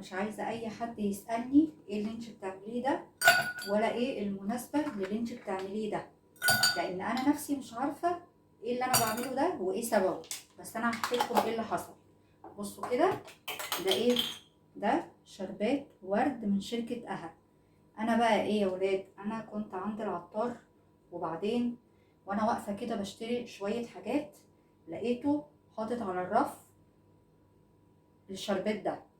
مش عايزه اي حد يسالني ايه اللي انت بتعمليه ده، ولا ايه المناسبه للي انت بتعمليه ده، لان انا نفسي مش عارفه ايه اللي انا بعمله ده وايه سببه. بس انا هحكي لكم ايه اللي حصل. بصوا كده، ده ايه؟ ده شربات ورد من شركه اها. انا بقى ايه يا ولاد، انا كنت عند العطار، وبعدين وانا واقفه كده بشتري شويه حاجات، لقيته حاطط على الرف الشربات ده.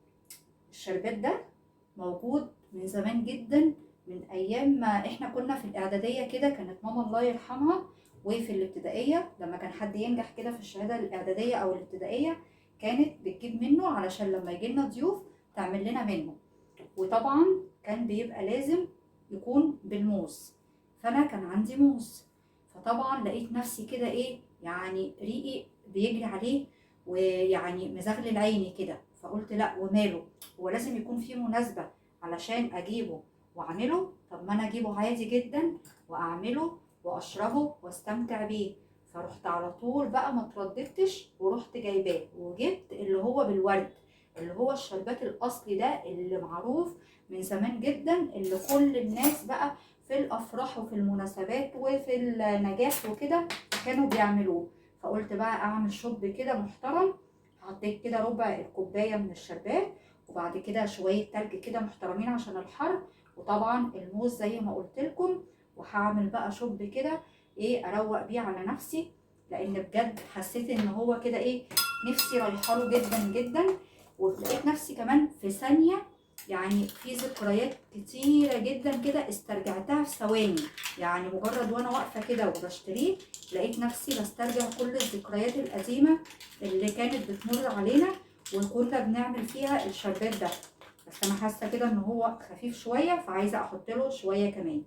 الشربات ده موجود من زمان جدا، من ايام ما احنا كنا في الاعداديه كده. كانت ماما الله يرحمها وفي الابتدائيه لما كان حد ينجح كده في الشهاده الاعداديه او الابتدائيه، كانت بتجيب منه علشان لما يجي لنا ضيوف تعمل لنا منه. وطبعا كان بيبقى لازم يكون بالموز، فانا كان عندي موز، فطبعا لقيت نفسي كده ايه يعني ريقي بيجري عليه، ويعني مزغلل عيني كده. فقلت لا وماله، هو لازم يكون في مناسبة علشان اجيبه واعمله؟ طب ما انا اجيبه عادي جدا واعمله واشربه واستمتع بيه. فرحت على طول بقى، ما ترددتش ورحت جايباه، وجبت اللي هو بالورد، اللي هو الشربات الاصلي ده اللي معروف من زمان جدا، اللي كل الناس بقى في الافراح وفي المناسبات وفي النجاح وكده كانوا بيعملوه. فقلت بقى اعمل شوب كده محترم. حطيت كده ربع الكوبايه من الشربات، وبعد كده شويه تلج كده محترمين عشان الحر، وطبعا الموز زي ما قلت لكم. وهعمل بقى شوب كده ايه اروق بيه على نفسي، لان بجد حسيت ان هو كده ايه نفسي رايحه له جدا جدا. ولقيت نفسي كمان في ثانيه، يعني في ذكريات كتيره جدا كده استرجعتها في ثواني. يعني مجرد وانا واقفه كده وبشتريه لقيت نفسي بسترجع كل الذكريات القديمه اللي كانت بتمر علينا وكنا بنعمل فيها الشربات ده. بس انا حاسه كده ان هو خفيف شويه، فعايزه احط له شويه كمان.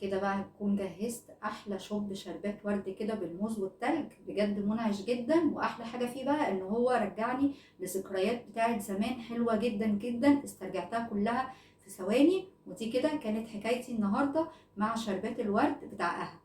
كده بقى هتكون جهزت احلى شوب شربات ورد كده بالموز والتلج، بجد منعش جدا. واحلى حاجه فيه بقى ان هو رجعني لذكريات بتاعت زمان حلوه جدا جدا، استرجعتها كلها في ثواني. ودي كده كانت حكايتي النهارده مع شربات الورد بتاع اها.